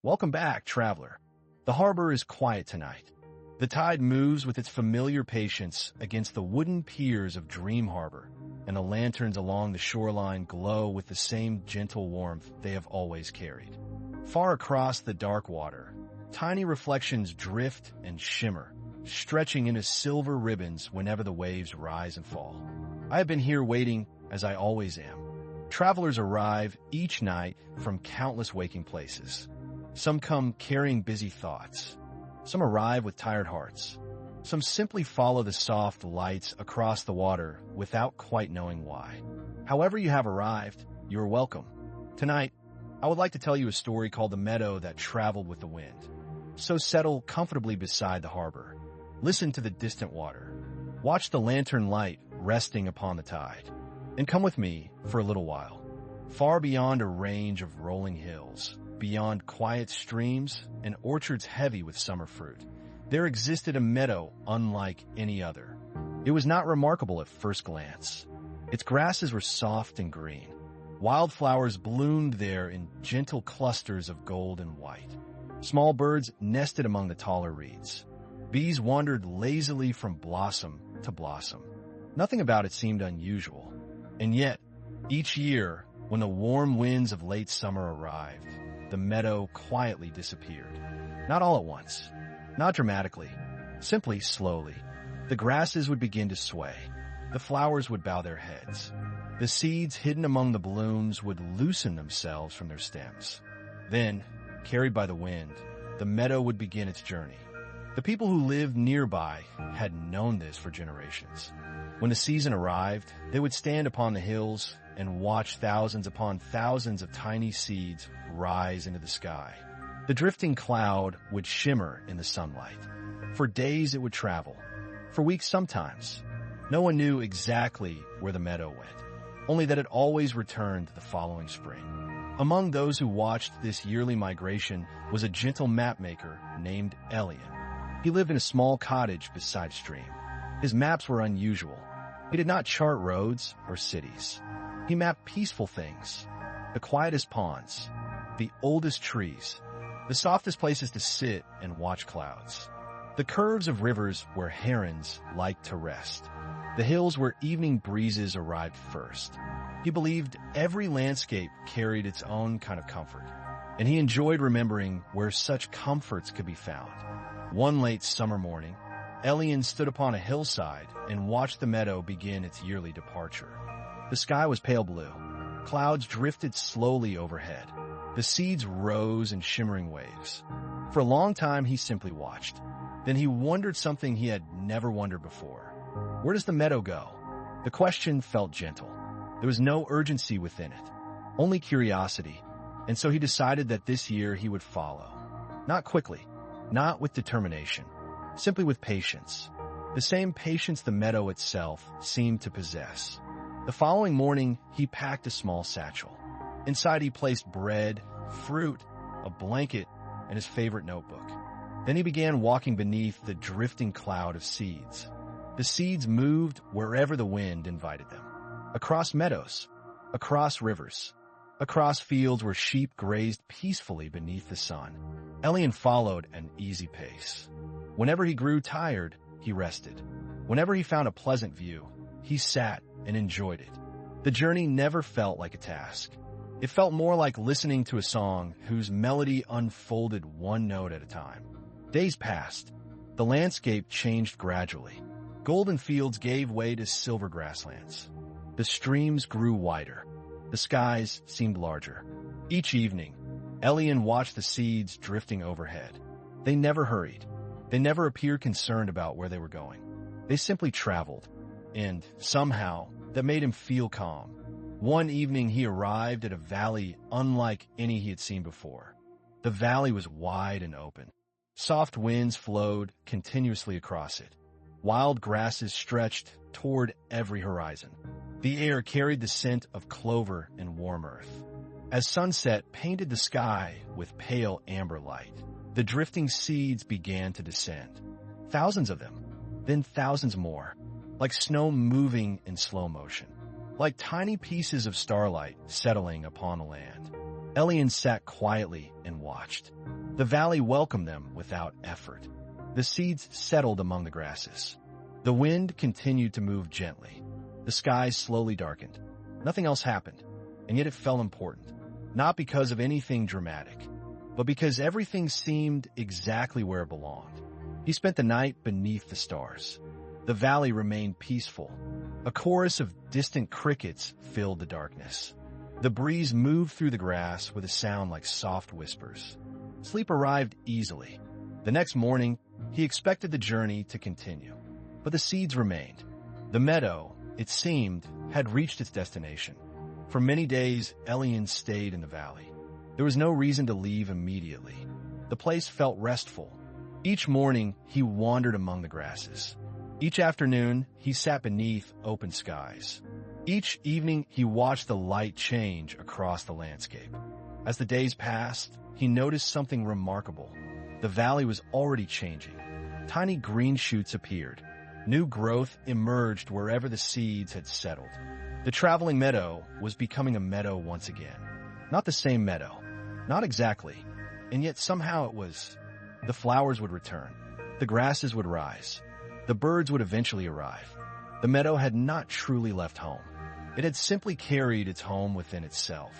Welcome back, traveler. The harbor is quiet tonight. The tide moves with its familiar patience against the wooden piers of DreamHarbour, and the lanterns along the shoreline glow with the same gentle warmth they have always carried. Far across the dark water, tiny reflections drift and shimmer, stretching into silver ribbons whenever the waves rise and fall. I have been here waiting, as I always am. Travelers arrive each night from countless waking places. Some come carrying busy thoughts. Some arrive with tired hearts. Some simply follow the soft lights across the water without quite knowing why. However you have arrived, you are welcome. Tonight, I would like to tell you a story called The Meadow That Traveled with the Wind. So settle comfortably beside the harbor. Listen to the distant water. Watch the lantern light resting upon the tide. And come with me for a little while. Far beyond a range of rolling hills, beyond quiet streams and orchards heavy with summer fruit, there existed a meadow unlike any other. It was not remarkable at first glance. Its grasses were soft and green. Wildflowers bloomed there in gentle clusters of gold and white. Small birds nested among the taller reeds. Bees wandered lazily from blossom to blossom. Nothing about it seemed unusual. And yet, each year, when the warm winds of late summer arrived, the meadow quietly disappeared. Not all at once, not dramatically, simply slowly. The grasses would begin to sway. The flowers would bow their heads. The seeds hidden among the blooms would loosen themselves from their stems. Then, carried by the wind, the meadow would begin its journey. The people who lived nearby had known this for generations. When the season arrived, they would stand upon the hills and watch thousands upon thousands of tiny seeds rise into the sky. The drifting cloud would shimmer in the sunlight. For days it would travel. For weeks sometimes. No one knew exactly where the meadow went, only that it always returned the following spring. Among those who watched this yearly migration was a gentle mapmaker named Elian. He lived in a small cottage beside a stream. His maps were unusual. He did not chart roads or cities. He mapped peaceful things, the quietest ponds, the oldest trees, the softest places to sit and watch clouds, the curves of rivers where herons liked to rest, the hills where evening breezes arrived first. He believed every landscape carried its own kind of comfort, and he enjoyed remembering where such comforts could be found. One late summer morning, Elian stood upon a hillside and watched the meadow begin its yearly departure. The sky was pale blue. Clouds drifted slowly overhead. The seeds rose in shimmering waves. For a long time, he simply watched. Then he wondered something he had never wondered before. Where does the meadow go? The question felt gentle. There was no urgency within it, only curiosity, and so he decided that this year he would follow. Not quickly, not with determination, simply with patience. The same patience the meadow itself seemed to possess. The following morning, he packed a small satchel. Inside he placed bread, fruit, a blanket, and his favorite notebook. Then he began walking beneath the drifting cloud of seeds. The seeds moved wherever the wind invited them. Across meadows, across rivers, across fields where sheep grazed peacefully beneath the sun. Elian followed an easy pace. Whenever he grew tired, he rested. Whenever he found a pleasant view, he sat and enjoyed it. The journey never felt like a task. It felt more like listening to a song whose melody unfolded one note at a time. Days passed. The landscape changed gradually. Golden fields gave way to silver grasslands. The streams grew wider. The skies seemed larger. Each evening, Elian watched the seeds drifting overhead. They never hurried. They never appeared concerned about where they were going. They simply traveled, and somehow that made him feel calm. One evening he arrived at a valley unlike any he had seen before. The valley was wide and open. Soft winds flowed continuously across it. Wild grasses stretched toward every horizon. The air carried the scent of clover and warm earth. As sunset painted the sky with pale amber light, the drifting seeds began to descend. Thousands of them, then thousands more, like snow moving in slow motion, like tiny pieces of starlight settling upon the land. Elian sat quietly and watched. The valley welcomed them without effort. The seeds settled among the grasses. The wind continued to move gently. The skies slowly darkened. Nothing else happened, and yet it felt important. Not because of anything dramatic, but because everything seemed exactly where it belonged. He spent the night beneath the stars. The valley remained peaceful. A chorus of distant crickets filled the darkness. The breeze moved through the grass with a sound like soft whispers. Sleep arrived easily. The next morning, he expected the journey to continue. But the seeds remained. The meadow, it seemed, had reached its destination. For many days, Elian stayed in the valley. There was no reason to leave immediately. The place felt restful. Each morning, he wandered among the grasses. Each afternoon, he sat beneath open skies. Each evening, he watched the light change across the landscape. As the days passed, he noticed something remarkable. The valley was already changing. Tiny green shoots appeared. New growth emerged wherever the seeds had settled. The traveling meadow was becoming a meadow once again. Not the same meadow. Not exactly. And yet somehow it was. The flowers would return. The grasses would rise. The birds would eventually arrive. The meadow had not truly left home. It had simply carried its home within itself.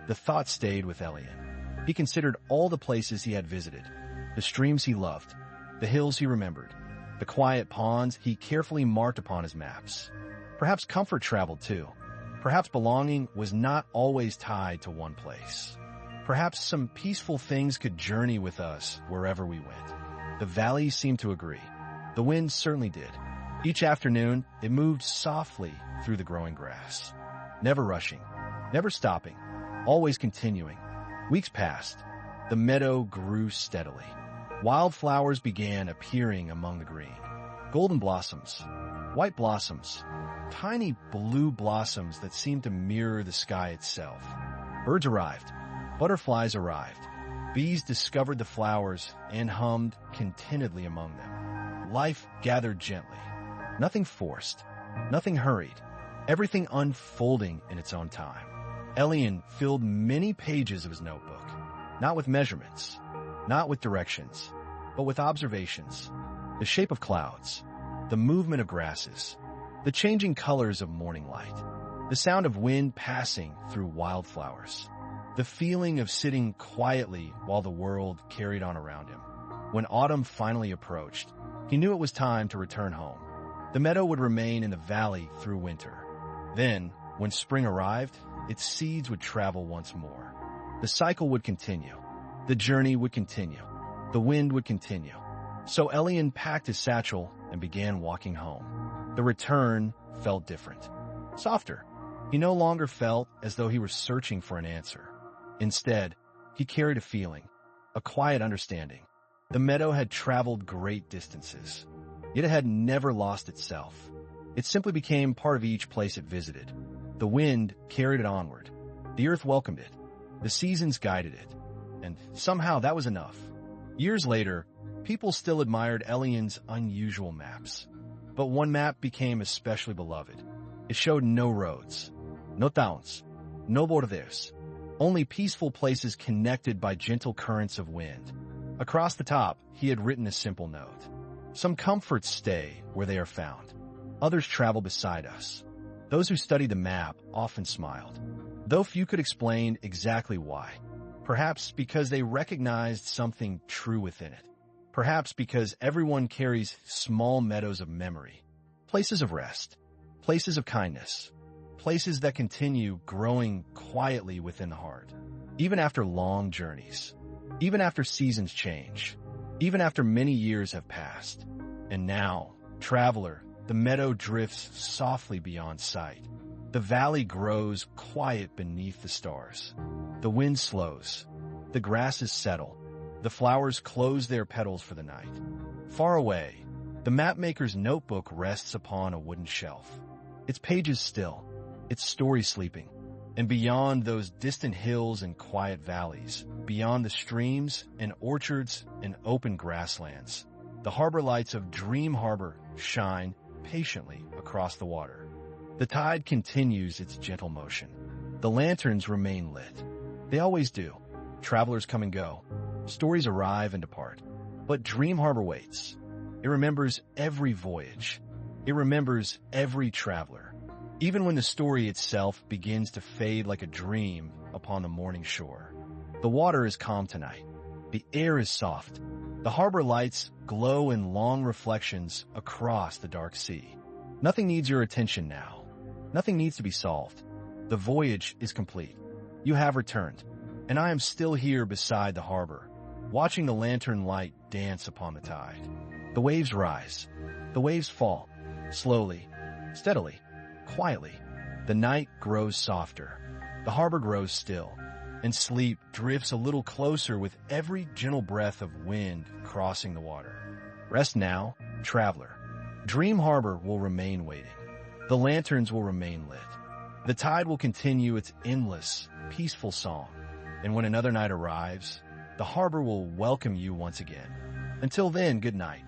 The thought stayed with Elian. He considered all the places he had visited, the streams he loved, the hills he remembered, the quiet ponds he carefully marked upon his maps. Perhaps comfort traveled too. Perhaps belonging was not always tied to one place. Perhaps some peaceful things could journey with us wherever we went. The valley seemed to agree. The wind certainly did. Each afternoon, it moved softly through the growing grass. Never rushing, never stopping, always continuing. Weeks passed. The meadow grew steadily. Wildflowers began appearing among the green. Golden blossoms, white blossoms, tiny blue blossoms that seemed to mirror the sky itself. Birds arrived. Butterflies arrived. Bees discovered the flowers and hummed contentedly among them. Life gathered gently. Nothing forced. Nothing hurried. Everything unfolding in its own time. Elian filled many pages of his notebook, not with measurements, not with directions, but with observations. The shape of clouds, the movement of grasses, the changing colors of morning light, the sound of wind passing through wildflowers, the feeling of sitting quietly while the world carried on around him. When autumn finally approached, he knew it was time to return home. The meadow would remain in the valley through winter. Then, when spring arrived, its seeds would travel once more. The cycle would continue. The journey would continue. The wind would continue. So Elian packed his satchel and began walking home. The return felt different. Softer. He no longer felt as though he were searching for an answer. Instead, he carried a feeling, a quiet understanding. The meadow had traveled great distances, yet it had never lost itself. It simply became part of each place it visited. The wind carried it onward. The earth welcomed it. The seasons guided it. And somehow that was enough. Years later, people still admired Elian's unusual maps. But one map became especially beloved. It showed no roads, no towns, no borderes, only peaceful places connected by gentle currents of wind. Across the top, he had written a simple note. Some comforts stay where they are found. Others travel beside us. Those who studied the map often smiled, though few could explain exactly why. Perhaps because they recognized something true within it. Perhaps because everyone carries small meadows of memory, places of rest, places of kindness, places that continue growing quietly within the heart, even after long journeys, even after seasons change, even after many years have passed. And now, traveler, the meadow drifts softly beyond sight. The valley grows quiet beneath the stars. The wind slows. The grasses settle. The flowers close their petals for the night. Far away, the mapmaker's notebook rests upon a wooden shelf. Its pages still, its story sleeping. And beyond those distant hills and quiet valleys, beyond the streams and orchards and open grasslands, the harbor lights of DreamHarbour shine patiently across the water. The tide continues its gentle motion. The lanterns remain lit. They always do. Travelers come and go. Stories arrive and depart. But DreamHarbour waits. It remembers every voyage. It remembers every traveler. Even when the story itself begins to fade like a dream upon the morning shore. The water is calm tonight. The air is soft. The harbor lights glow in long reflections across the dark sea. Nothing needs your attention now. Nothing needs to be solved. The voyage is complete. You have returned, and I am still here beside the harbor, watching the lantern light dance upon the tide. The waves rise. The waves fall. Slowly, steadily, quietly. The night grows softer. The harbor grows still, and sleep drifts a little closer with every gentle breath of wind crossing the water. Rest now, traveler. DreamHarbour will remain waiting. The lanterns will remain lit. The tide will continue its endless, peaceful song. And when another night arrives, the harbor will welcome you once again. Until then, good night.